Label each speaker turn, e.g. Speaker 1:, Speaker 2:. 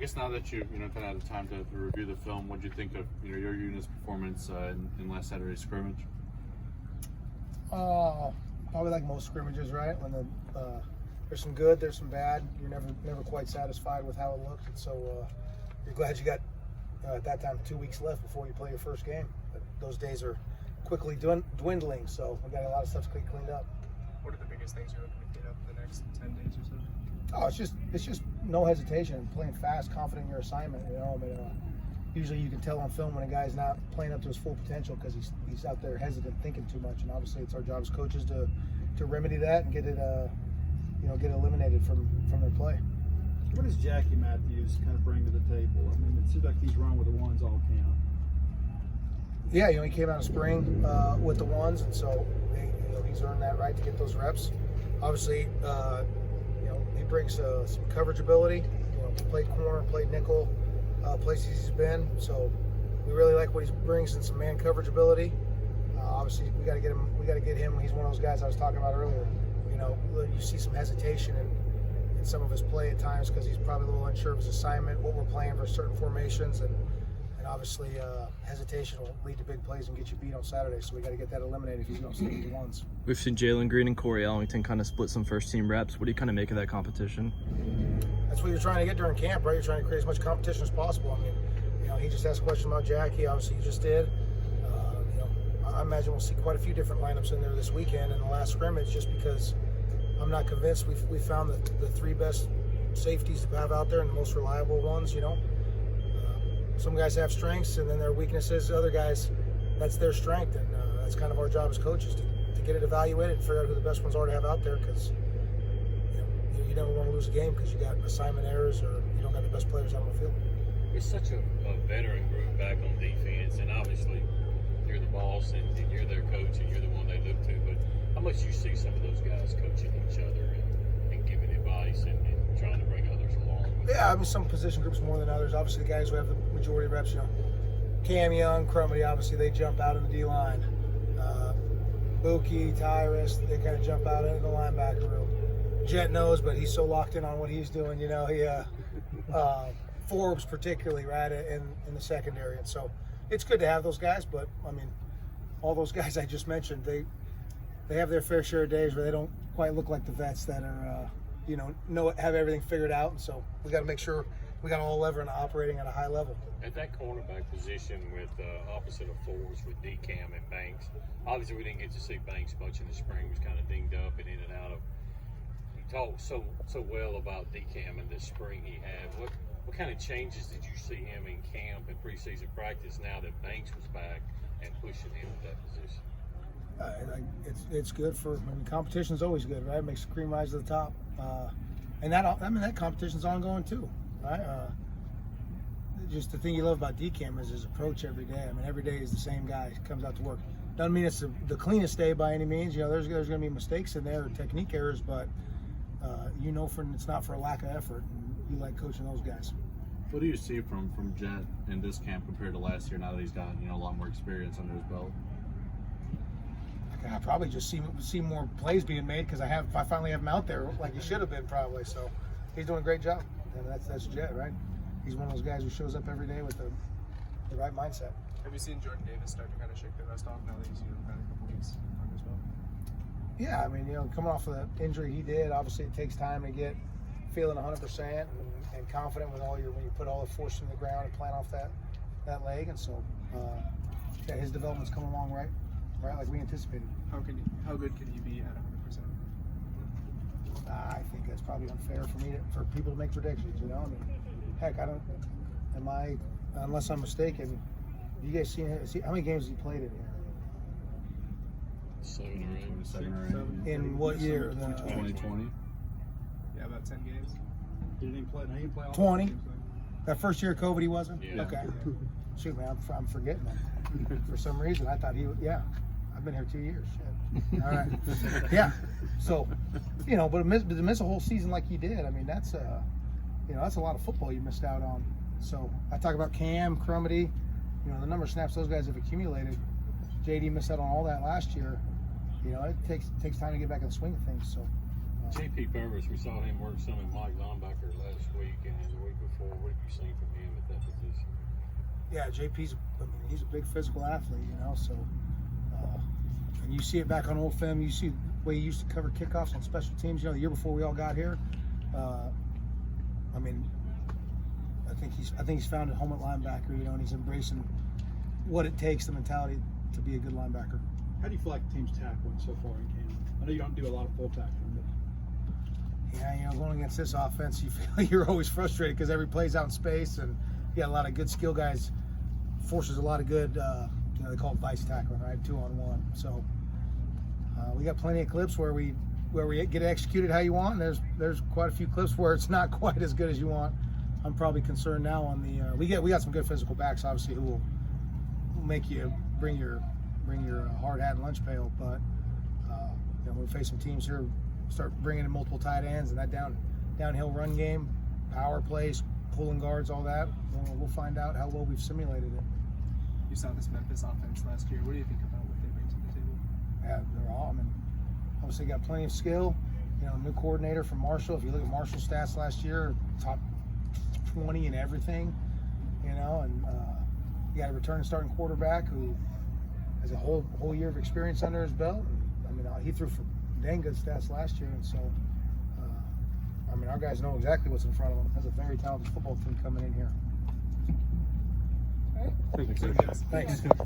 Speaker 1: guess now that you kind of had the time to review the film, what did you think of your unit's performance in last Saturday's scrimmage?
Speaker 2: Probably like most scrimmages, right? When there's some good, there's some bad. You're never quite satisfied with how it looked, and so you're glad you got at that time 2 weeks left before you play your first game. But those days are quickly dwindling, so we got a lot of stuff to get cleaned up.
Speaker 3: What are the biggest things you're looking to clean up in the next 10 days or so?
Speaker 2: Oh, it's just no hesitation, playing fast, confident in your assignment. Usually you can tell on film when a guy's not playing up to his full potential because he's out there hesitant, thinking too much. And obviously, it's our job as coaches to remedy that and get it get eliminated from their play.
Speaker 4: What does Jackie Matthews kind of bring to the table? I mean, it seems like he's run with the ones all camp.
Speaker 2: Yeah, he came out in spring with the ones, and so he's earned that right to get those reps. Obviously, he brings some coverage ability. Played corner, played nickel, places he's been. So we really like what he brings in some man coverage ability. Obviously, we got to get him. He's one of those guys I was talking about earlier. You see some hesitation in some of his play at times because he's probably a little unsure of his assignment, what we're playing for certain formations, and obviously hesitation will lead to big plays and get you beat on Saturday. So we got to get that eliminated if he's going to stick with the ones.
Speaker 5: We've seen Jalen Green and Corey Ellington kind of split some first-team reps. What do you kind of make of that competition?
Speaker 2: That's what you're trying to get during camp, right? You're trying to create as much competition as possible. I mean, he just asked a question about Jack. He obviously just did. I imagine we'll see quite a few different lineups in there this weekend in the last scrimmage, just because I'm not convinced we found the three best safeties to have out there and the most reliable ones. Some guys have strengths and then their weaknesses. Other guys, that's their strength, and that's kind of our job as coaches to get it evaluated and figure out who the best ones are to have out there, because you never want to lose a game because you got assignment errors or you don't got the best players out on the field.
Speaker 6: It's such a veteran group back on defense, and obviously you're the boss and you're their coach and you're the one they look to, but how much you see some of those guys coaching each other and giving advice and trying to bring others along?
Speaker 2: Yeah, some position groups more than others. Obviously, the guys who have the majority of reps, Cam Young, Crumity, obviously they jump out in the D-line. Buki, Tyrus, they kind of jump out into the linebacker room. Jet knows, but he's so locked in on what he's doing. Forbes particularly, right, in the secondary. And so it's good to have those guys, but, all those guys I just mentioned, they have their fair share of days where they don't quite look like the vets that are, have everything figured out. And so we got to make sure we got all lever and operating at a high level.
Speaker 6: At that cornerback position with opposite of Forbes with DCAM and Banks, obviously we didn't get to see Banks much in the spring. He was kind of dinged up and in and out of. He talked so well about DCAM in this spring he had. What kind of changes did you see him in camp and preseason practice now that Banks was back and pushing him to that position?
Speaker 2: It's good for, competition's always good, right? It makes the cream rise to the top. And that competition's ongoing too, right? Just the thing you love about DCAM is his approach every day. Every day is the same guy comes out to work. Doesn't mean it's the cleanest day by any means. There's going to be mistakes in there, technique errors, but it's not for a lack of effort. And you like coaching those guys.
Speaker 1: What do you see from Jet in this camp compared to last year? Now that he's got a lot more experience under his belt.
Speaker 2: I probably just see more plays being made because I finally have him out there like he should have been probably. So he's doing a great job, and that's Jet, right? He's one of those guys who shows up every day with the right mindset.
Speaker 3: Have you seen Jordan Davis start to kind of shake the rust off now that he's had a couple weeks on as well?
Speaker 2: Yeah, coming off of the injury he did, obviously it takes time to get feeling 100% and confident when you put all the force in the ground and plan off that leg, and so his development's coming along right like we anticipated.
Speaker 3: How good can you be at 100%?
Speaker 2: I think that's probably unfair for people to make predictions. Heck, unless I'm mistaken. You guys see how many games has he played in here?
Speaker 1: 7 or 8.
Speaker 2: In what year?
Speaker 1: 2020.
Speaker 3: Yeah, about 10 games.
Speaker 4: Didn't he play? No, he didn't play all
Speaker 2: 20.
Speaker 4: the games.
Speaker 2: That first year of COVID, he wasn't?
Speaker 6: Yeah.
Speaker 2: Okay. Shoot, man, I'm forgetting that. For some reason, I thought he would. Yeah, I've been here 2 years. Shit. All right. Yeah. So, but to miss a whole season like he did, that's a lot of football you missed out on. So I talk about Cam, Crumity, the number of snaps those guys have accumulated. JD missed out on all that last year. It takes time to get back in the swing of things. So
Speaker 6: JP Purvis, we saw him work some in Mike linebacker last week and the week before. What have you seen from him at that position?
Speaker 2: Yeah, JP's. I mean, he's a big physical athlete, you know. So, and you see it back on old film. You see the way he used to cover kickoffs on special teams. You know, the year before we all got here. I mean, I think he's found a home at linebacker. You know, and he's embracing what it takes, the mentality to be a good linebacker.
Speaker 4: How do you feel like the team's tackling so far in camp? I know you don't do a lot of full tackling, but
Speaker 2: Yeah, you know, going against this offense, you feel you're always frustrated because every play's out in space, and you got a lot of good skill guys. Forces a lot of good, you know, they call it vice tackling, right? 2-on-1. So we got plenty of clips where we get executed how you want. And there's quite a few clips where it's not quite as good as you want. I'm probably concerned now on the we got some good physical backs, obviously, who will make you bring your hard hat and lunch pail. But you know, when we face some teams here, start bringing in multiple tight ends and that downhill run game, power plays, pulling guards, all that. We'll find out how well we've simulated it.
Speaker 3: You saw this Memphis offense last year. What do you think about what they bring to the table?
Speaker 2: Yeah, they're all. I mean, obviously got plenty of skill. You know, new coordinator from Marshall. If you look at Marshall's stats last year, top 20 in everything. You know, and you got a returning starting quarterback who has a whole year of experience under his belt. And, I mean, he threw for dang good stats last year, and so. I mean, our guys know exactly what's in front of them. There's a very talented football team coming in here.
Speaker 1: Thanks.
Speaker 2: Thanks.